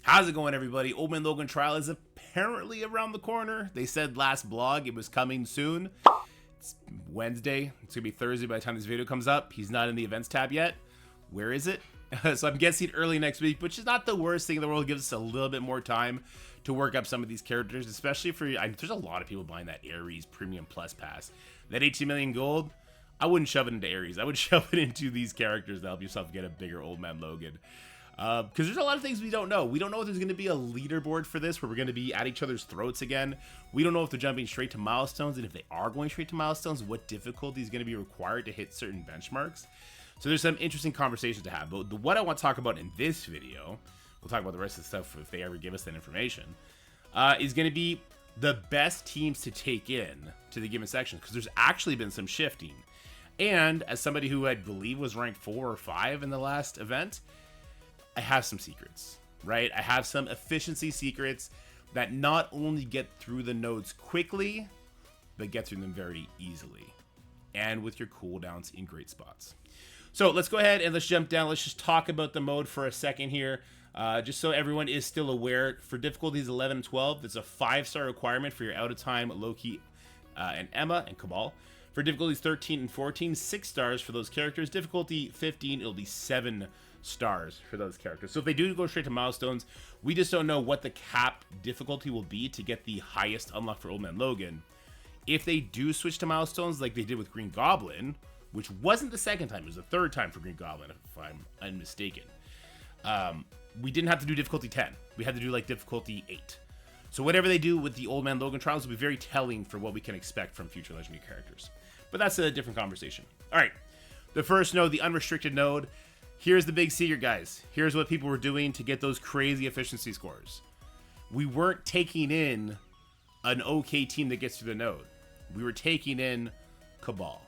How's it going, everybody? Old Man Logan trial is apparently around the corner. They said last blog it was coming soon. It's Wednesday. It's going to be Thursday by the time this video comes up. He's not in the events tab yet. Where is it? So I'm guessing early next week, which is not the worst thing in the world. It gives us a little bit more time to work up some of these characters, especially for... there's a lot of people buying that Ares Premium Plus Pass. That 18 million gold, I wouldn't shove it into Ares. I would shove it into these characters to help yourself get a bigger Old Man Logan. Because there's a lot of things we don't know. We don't know if there's going to be a leaderboard for this where we're going to be at each other's throats again. We don't know if they're jumping straight to milestones, and if they are going straight to milestones, what difficulty is going to be required to hit certain benchmarks. So there's some interesting conversations to have. But what I want to talk about in this video, we'll talk about the rest of the stuff if they ever give us that information, is going to be the best teams to take in to the given section, because there's actually been some shifting. And as somebody who I believe was ranked 4 or 5 in the last event, I have some secrets, right? I have some efficiency secrets that not only get through the nodes quickly, but get through them very easily, and with your cooldowns in great spots. So let's go ahead and let's jump down. Let's just talk about the mode for a second here. Just so everyone is still aware, for difficulties 11 and 12, it's a 5-star requirement for your out of time, Loki, and Emma, and Cabal. For difficulties 13 and 14, 6 stars for those characters. Difficulty 15, it'll be 7 stars for those characters. So if they do go straight to milestones, we just don't know what the cap difficulty will be to get the highest unlock for Old Man Logan. If they do switch to milestones like they did with Green Goblin, which wasn't the second time, it was the third time for Green Goblin, if I'm unmistaken, we didn't have to do difficulty 10. We had to do like difficulty 8. So whatever they do with the Old Man Logan trials will be very telling for what we can expect from future legendary characters. But that's a different conversation. All right, the first node, the unrestricted node. Here's the big secret, guys. Here's what people were doing to get those crazy efficiency scores. We weren't taking in an okay team that gets through the node. We were taking in Cabal.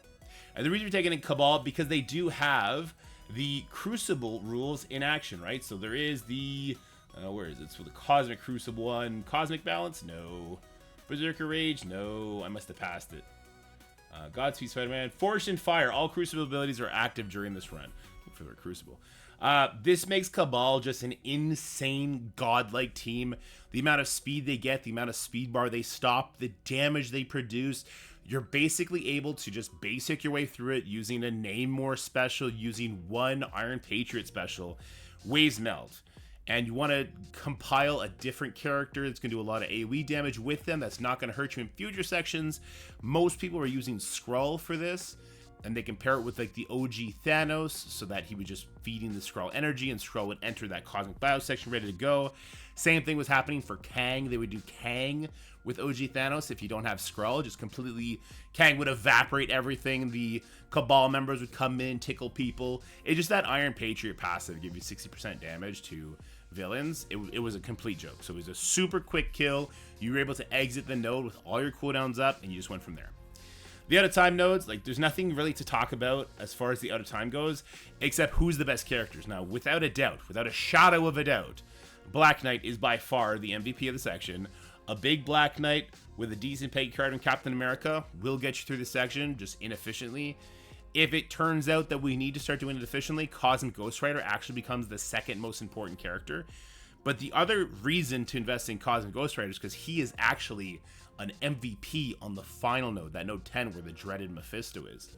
And the reason we're taking in Cabal, because they do have the Crucible rules in action, right? So there is the... where is it? So the Cosmic Crucible one. Cosmic Balance? No. Berserker Rage? No. I must have passed it. Godspeed Spider-Man. Forged in Fire. All Crucible abilities are active during this run. For their Crucible. This makes Cabal just an insane godlike team. The amount of speed they get, the amount of speed bar they stop, the damage they produce. You're basically able to just basic your way through it using a Name More special, using one Iron Patriot special. Waves Melt. And you want to compile a different character that's going to do a lot of AoE damage with them. That's not going to hurt you in future sections. Most people are using Skrull for this. And they compare it with like the OG Thanos, so that he was just feeding the Skrull energy, and Skrull would enter that Cosmic Bio section ready to go. Same thing was happening for Kang. They would do Kang with OG Thanos. If you don't have Skrull, just completely, Kang would evaporate everything. The Cabal members would come in, tickle people. It's just that Iron Patriot passive give you 60% damage to villains. It was a complete joke. So it was a super quick kill. You were able to exit the node with all your cooldowns up, and you just went from there. The out-of-time nodes, like, there's nothing really to talk about as far as the out-of-time goes, except who's the best characters. Now, without a doubt, without a shadow of a doubt, Black Knight is by far the MVP of the section. A big Black Knight with a decent paid card in Captain America will get you through the section, just inefficiently. If it turns out that we need to start doing it efficiently, Cosmic Ghost Rider actually becomes the second most important character. But the other reason to invest in Cosmic Ghost Rider is because he is actually an MVP on the final node, that node 10 where the dreaded Mephisto is.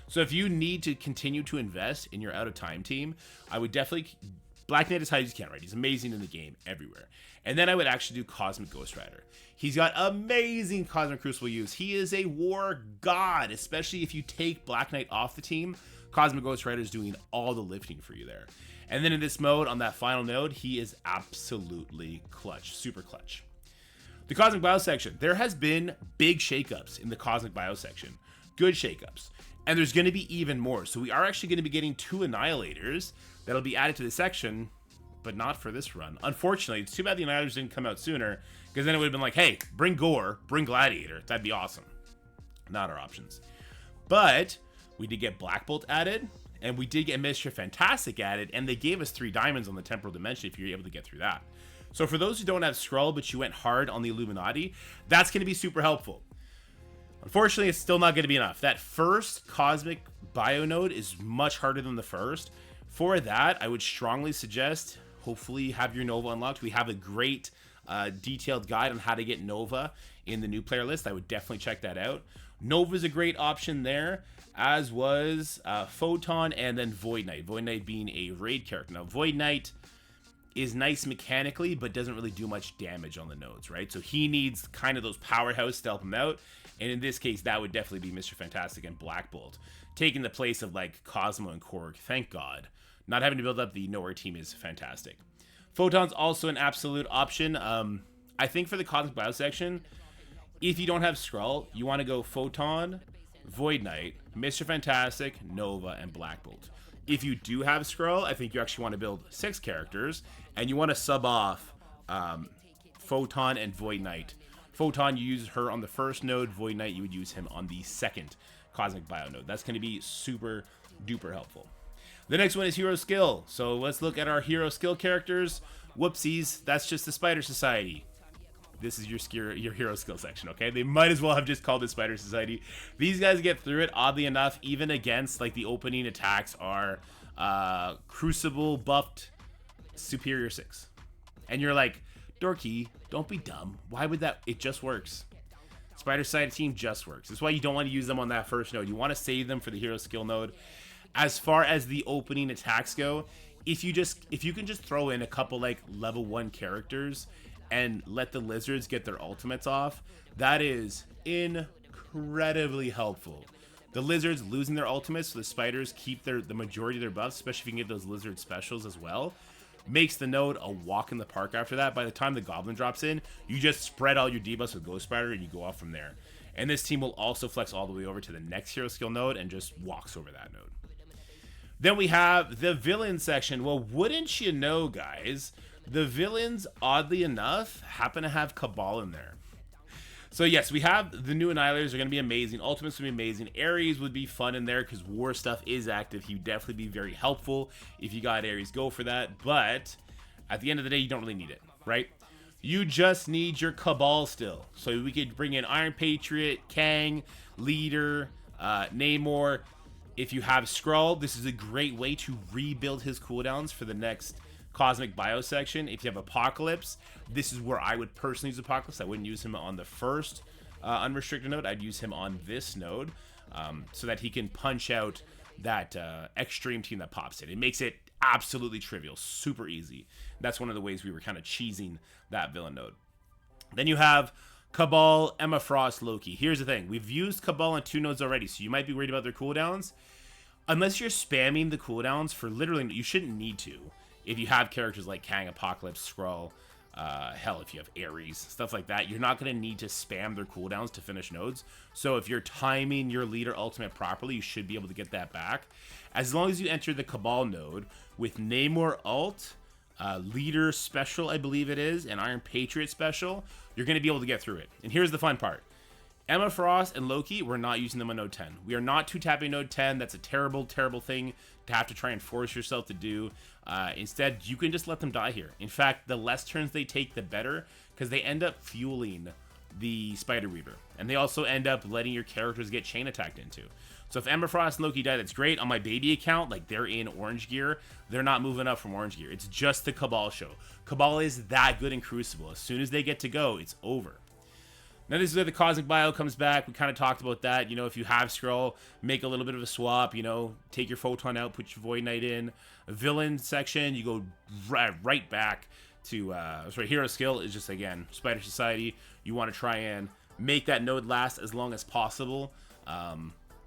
So if you need to continue to invest in your out-of-time team, I would definitely... Black Knight as high as you can, right? He's amazing in the game everywhere. And then I would actually do Cosmic Ghost Rider. He's got amazing Cosmic Crucible use. He is a war god, especially if you take Black Knight off the team. Cosmic Ghost Rider is doing all the lifting for you there. And then in this mode, on that final node, he is absolutely clutch, super clutch. The Cosmic Bio section, there has been big shakeups in the Cosmic Bio section. Good shakeups. And there's going to be even more. So we are actually going to be getting 2 Annihilators that'll be added to the section, but not for this run. Unfortunately, it's too bad the Annihilators didn't come out sooner, because then it would have been like, hey, bring Gore, bring Gladiator. That'd be awesome. Not our options. But we did get Black Bolt added, and we did get Mr. Fantastic added, and they gave us 3 diamonds on the Temporal Dimension if you're able to get through that. So for those who don't have Skrull, but you went hard on the Illuminati, that's going to be super helpful. Unfortunately, it's still not going to be enough. That first Cosmic Bio node is much harder than the first. For that, I would strongly suggest hopefully have your Nova unlocked. We have a great detailed guide on how to get Nova in the new player list. I would definitely check that out. Nova is a great option there, as was Photon and then Void Knight. Void Knight being a raid character. Now, Void Knight is nice mechanically, but doesn't really do much damage on the nodes, right? So he needs kind of those powerhouse to help him out. And in this case, that would definitely be Mr. Fantastic and Black Bolt, taking the place of like Cosmo and Korg. Thank God. Not having to build up the Nowhere team is fantastic. Photon's also an absolute option. I think for the Cosmic Bio section, if you don't have Skrull, you want to go Photon, Void Knight, Mr. Fantastic, Nova, and Black Bolt. If you do have Skrull, I think you actually want to build 6 characters, and you want to sub off Photon and Void Knight. Photon, you use her on the first node. Void Knight, you would use him on the second Cosmic Bio node. That's going to be super duper helpful. The next one is Hero Skill. So let's look at our Hero Skill characters. Whoopsies, that's just the Spider Society. This is your Hero Skill section, okay? They might as well have just called it Spider Society. These guys get through it, oddly enough, even against, like, the opening attacks are Crucible buffed Superior 6. And you're like, Dorky, don't be dumb. Why would that? It just works. Spider Society team just works. That's why you don't want to use them on that first node. You want to save them for the Hero Skill node. As far as the opening attacks go, if you can just throw in a couple like level 1 characters and let the lizards get their ultimates off, that is incredibly helpful. The lizards losing their ultimates, so the spiders keep the majority of their buffs, especially if you can get those lizard specials as well, makes the node a walk in the park after that. By the time the goblin drops in, you just spread all your debuffs with Ghost Spider and you go off from there. And this team will also flex all the way over to the next Hero Skill node and just walks over that node. Then we have the villain section. Well, wouldn't you know, guys, the villains, oddly enough, happen to have Cabal in there. So yes, we have the new Annihilators are going to be amazing. Ultimates would be amazing. Ares would be fun in there because war stuff is active. He would definitely be very helpful. If you got Ares, go for that. But at the end of the day, you don't really need it, right? You just need your Cabal still. So we could bring in Iron Patriot, Kang, Leader, Namor. If you have Skrull, this is a great way to rebuild his cooldowns for the next Cosmic Bio section. If you have Apocalypse, this is where I would personally use Apocalypse. I wouldn't use him on the first unrestricted node. I'd use him on this node so that he can punch out that extreme team that pops in. It makes it absolutely trivial, super easy. That's one of the ways we were kind of cheesing that villain node. Then you have Cabal, Emma Frost, Loki. Here's the thing. We've used Cabal on 2 nodes already, so you might be worried about their cooldowns. Unless you're spamming the cooldowns for literally, you shouldn't need to. If you have characters like Kang, Apocalypse, Skrull, hell, if you have Ares, stuff like that, you're not going to need to spam their cooldowns to finish nodes. So if you're timing your leader ultimate properly, you should be able to get that back. As long as you enter the Cabal node with Namor ult, Leader special, I believe it is, and Iron Patriot special, you're going to be able to get through it. And here's the fun part. Emma Frost and Loki, we're not using them on node 10. We are not 2-tapping node 10. That's a terrible, terrible thing to have to try and force yourself to do. Instead, you can just let them die here. In fact, the less turns they take, the better, because they end up fueling the Spider Weaver. And they also end up letting your characters get chain attacked into. So if Emma Frost and Loki die, that's great. On my baby account, like they're in orange gear, they're not moving up from orange gear. It's just the Cabal show. Cabal is that good in Crucible. As soon as they get to go, it's over. Now this is where the Cosmic Bio comes back. We kind of talked about that. You know, if you have Skrull, make a little bit of a swap. You know, take your Photon out, put your Void Knight in. A villain section, you go right back to, Hero Skill is just, again, Spider Society. You want to try and make that node last as long as possible.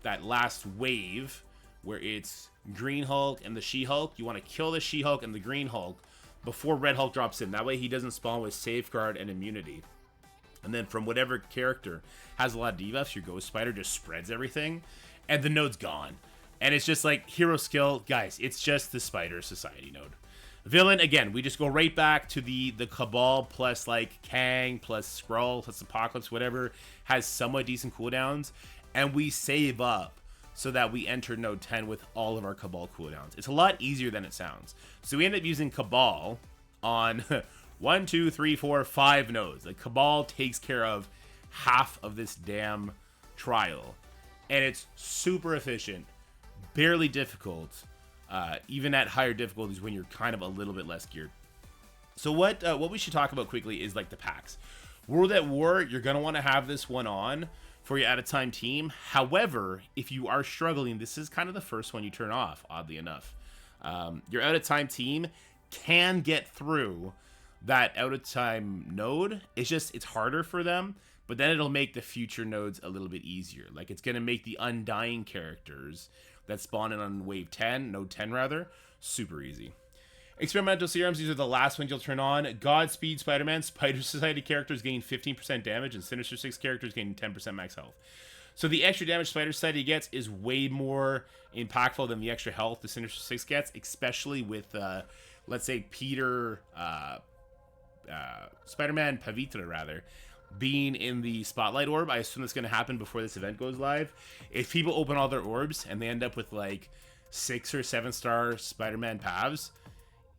That last wave where it's Green Hulk and the She-Hulk, you want to kill the She-Hulk and the Green Hulk before Red Hulk drops in. That way he doesn't spawn with Safeguard and Immunity. And then from whatever character has a lot of debuffs, your Ghost Spider just spreads everything, and the node's gone. And it's just like Hero Skill, guys, it's just the Spider Society node. Villain, again, we just go right back to the Cabal plus like Kang plus Skrull plus Apocalypse, whatever, has somewhat decent cooldowns, and we save up so that we enter node 10 with all of our Cabal cooldowns. It's a lot easier than it sounds. So we end up using Cabal on 1, 2, 3, 4, 5 nodes. Like Cabal takes care of half of this damn trial, and it's super efficient, barely difficult, even at higher difficulties when you're kind of a little bit less geared. So what we should talk about quickly is like the packs. World at War, you're going to want to have this one on for your out-of-time team. However, if you are struggling, this is kind of the first one you turn off, oddly enough. Your out-of-time team can get through that out-of-time node. It's harder for them, but then it'll make the future nodes a little bit easier. Like, it's going to make the Undying characters that spawn in on wave 10, node 10 rather, super easy. Experimental serums, these are the last ones you'll turn on. Godspeed Spider-Man, Spider Society characters gain 15% damage, and Sinister Six characters gain 10% max health. So the extra damage Spider Society gets is way more impactful than the extra health the Sinister Six gets, especially with, let's say, Peter, Spider-Man Pavitra, rather, being in the Spotlight Orb. I assume that's going to happen before this event goes live. If people open all their orbs and they end up with, like, 6 or 7 star Spider-Man Pavs,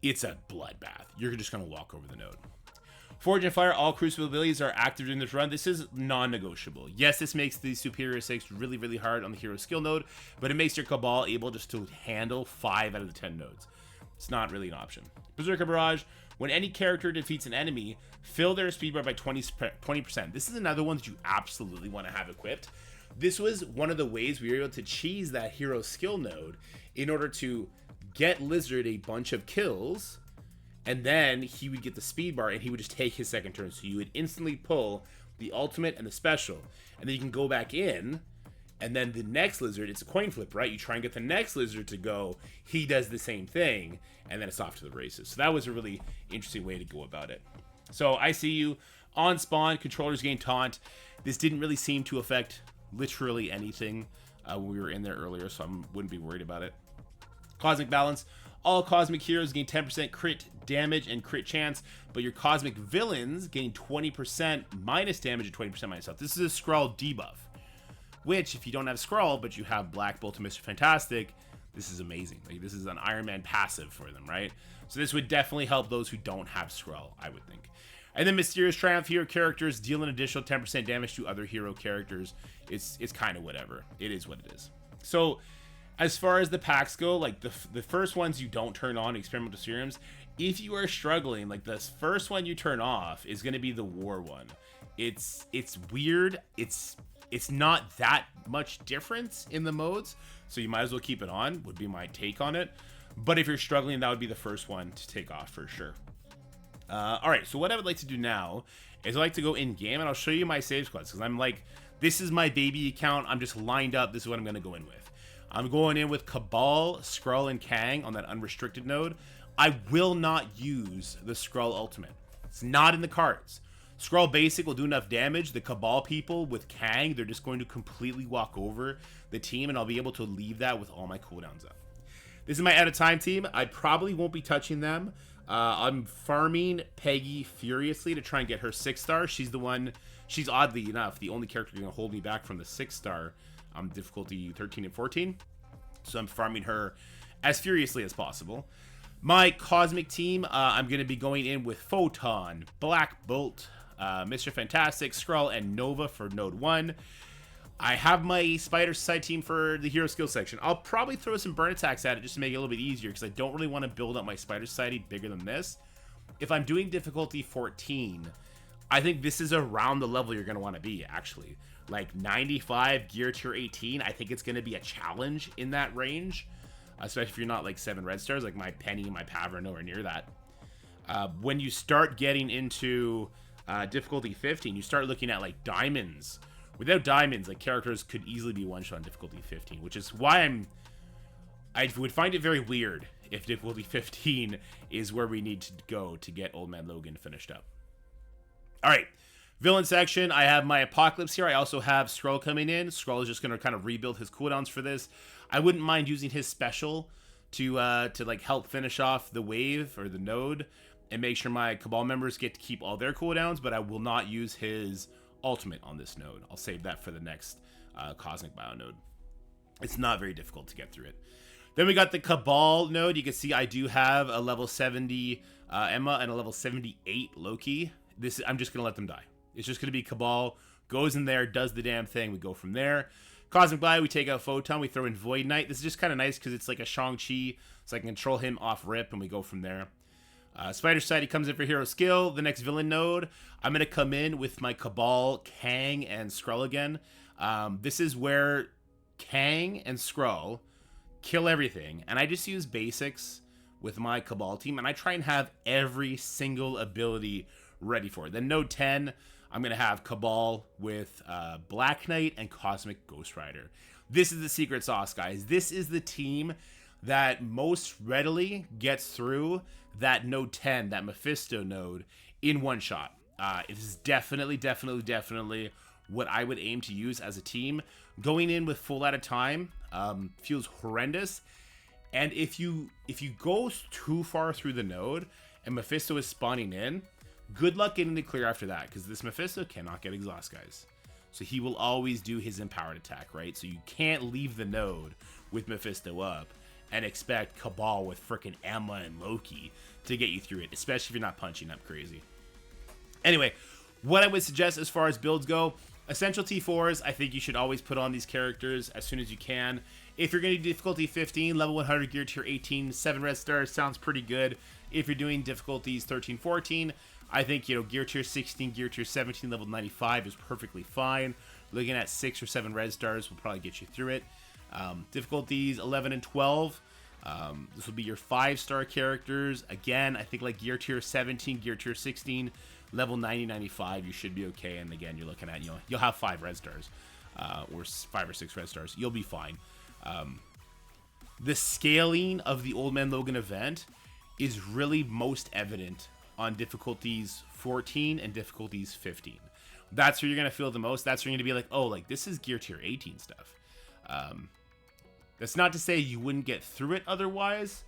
it's a bloodbath. You're just going to walk over the node. Forge and Fire, all Crucible abilities are active during this run. This is non-negotiable. Yes, this makes the Superior 6 really, really hard on the hero skill node, but it makes your Cabal able just to handle 5 out of the 10 nodes. It's not really an option. Berserker Barrage, when any character defeats an enemy, fill their speed bar by 20%. This is another one that you absolutely want to have equipped. This was one of the ways we were able to cheese that hero skill node in order to get Lizard a bunch of kills, and then he would get the speed bar and he would just take his second turn. So you would instantly pull the ultimate and the special, and then you can go back in, and then the next Lizard, it's a coin flip, right? You try and get the next Lizard to go, he does the same thing, and then it's off to the races. So that was a really interesting way to go about it. So I see you on spawn, controllers gain taunt. This didn't really seem to affect literally anything when we were in there earlier, so I wouldn't be worried about it. Cosmic Balance, all Cosmic Heroes gain 10% crit damage and crit chance, but your Cosmic Villains gain 20% minus damage and 20% minus health. This is a Skrull debuff, which, if you don't have Skrull, but you have Black Bolt and Mr. Fantastic, this is amazing. Like, this is an Iron Man passive for them, right? So this would definitely help those who don't have Skrull, I would think. And then Mysterious Triumph hero characters deal an additional 10% damage to other hero characters. It's kind of whatever. It is what it is. So as far as the packs go, like the first ones you don't turn on, Experimental Serums, if you are struggling, like the first one you turn off is going to be the War one. It's weird. It's not that much difference in the modes, so you might as well keep it on, would be my take on it. But if you're struggling, that would be the first one to take off for sure. All right, so what I would like to do now is I'd like to go in game, and I'll show you my save squads, because I'm like, this is my baby account. I'm just lined up. This is what I'm going to go in with. I'm going in with Cabal, Skrull, and Kang on that unrestricted node. I will not use the Skrull ultimate. It's not in the cards. Skrull basic will do enough damage. The Cabal people with Kang, they're just going to completely walk over the team, and I'll be able to leave that with all my cooldowns up. This is my out-of-time team. I probably won't be touching them. I'm farming Peggy furiously to try and get her 6-star. She's the one, she's oddly enough, the only character going to hold me back from the 6-star difficulty 13 and 14. So I'm farming her as furiously as possible. My Cosmic team, I'm going to be going in with Photon, Black Bolt, Mr. Fantastic, Skrull, and Nova for Node 1. I have my Spider Society team for the hero skill section. I'll probably throw some burn attacks at it just to make it a little bit easier, because I don't really want to build up my Spider Society bigger than this. If I'm doing difficulty 14, I think this is around the level you're going to want to be, actually. Like 95 gear tier 18, I think it's going to be a challenge in that range, especially if you're not like 7 red stars. Like my Penny and my Pav are nowhere near that. When you start getting into difficulty 15, you start looking at like diamonds. Without diamonds, like characters could easily be one-shot on difficulty 15, which is why I would find it very weird if difficulty 15 is where we need to go to get Old Man Logan finished up. All right. Villain section, I have my Apocalypse here. I also have Skrull coming in. Skrull is just going to kind of rebuild his cooldowns for this. I wouldn't mind using his special to like help finish off the wave or the node and make sure my Cabal members get to keep all their cooldowns, but I will not use his ultimate on this node. I'll save that for the next Cosmic Bio node. It's not very difficult to get through it. Then we got the Cabal node. You can see I do have a level 70 Emma and a level 78 Loki. I'm just going to let them die. It's just going to be Cabal, goes in there, does the damn thing. We go from there. Cosmic Bio, we take out Photon. We throw in Void Knight. This is just kind of nice because it's like a Shang-Chi, so I can control him off rip, and we go from there. Spider Society comes in for hero skill. The next villain node, I'm going to come in with my Cabal, Kang, and Skrull again. This is where Kang and Skrull kill everything, and I just use basics with my Cabal team, and I try and have every single ability ready for it. Then node 10, I'm going to have Cabal with Black Knight and Cosmic Ghost Rider. This is the secret sauce, guys. This is the team that most readily gets through that node 10, that Mephisto node, in one shot. It is definitely what I would aim to use as a team. Going in with full at a time feels horrendous. And if you go too far through the node and Mephisto is spawning in, good luck getting the clear after that, because this Mephisto cannot get exhaust, guys. So he will always do his empowered attack, right? So you can't leave the node with Mephisto up and expect Cabal with frickin' Emma and Loki to get you through it, especially if you're not punching up crazy. Anyway, what I would suggest as far as builds go, Essential T4s, I think you should always put on these characters as soon as you can. If you're going to do difficulty 15, level 100, gear tier 18, 7 red stars sounds pretty good. If you're doing difficulties 13, 14, I think, you know, gear tier 16, gear tier 17, level 95 is perfectly fine. Looking at 6 or 7 red stars will probably get you through it. Difficulties 11 and 12, this will be your 5-star characters. Again, I think like gear tier 17, gear tier 16, level 90, 95, you should be okay. And again, you're looking at, you know, you'll have 5 red stars, or 5 or 6 red stars. You'll be fine. The scaling of the Old Man Logan event is really most evident on difficulties 14 and difficulties 15. That's where you're going to feel the most. That's where you're going to be like, oh, like this is gear tier 18 stuff. That's not to say you wouldn't get through it otherwise.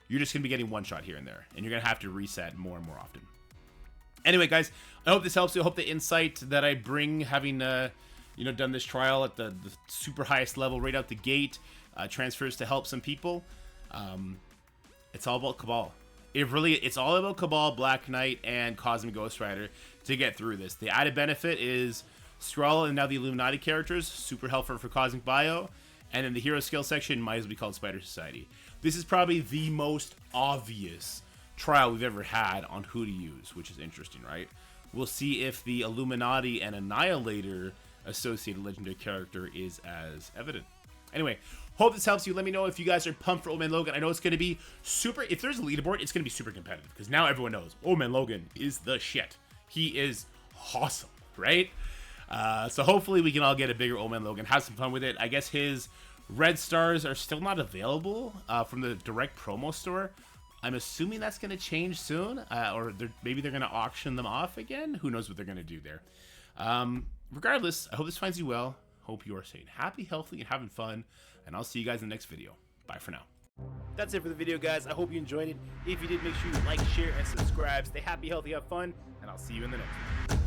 You're just going to be getting one shot here and there, and you're going to have to reset more and more often. Anyway, guys, I hope this helps you. I hope the insight that I bring, having you know, done this trial at the super highest level right out the gate, transfers to help some people. It's all about Cabal. It's all about Cabal, Black Knight, and Cosmic Ghost Rider to get through this. The added benefit is Skrull and now the Illuminati characters, super helpful for Cosmic Bio. And then the hero skill section might as well be called Spider Society. This is probably the most obvious trial we've ever had on who to use, which is interesting, right? We'll see if the Illuminati and Annihilator associated legendary character is as evident. Anyway, hope this helps you. Let me know if you guys are pumped for Old Man Logan. I know it's going to be super, if there's a leaderboard, it's going to be super competitive, because now everyone knows Old Man Logan is the shit. He is awesome, right? So hopefully we can all get a bigger Old Man Logan, have some fun with it. I guess his red stars are still not available from the direct promo store. I'm assuming that's going to change soon, or maybe they're going to auction them off again. Who knows what they're going to do there. Regardless, I hope this finds you well. Hope you are staying happy, healthy, and having fun. And I'll see you guys in the next video. Bye for now. That's it for the video, guys. I hope you enjoyed it. If you did, make sure you like, share, and subscribe. Stay happy, healthy, have fun, and I'll see you in the next one.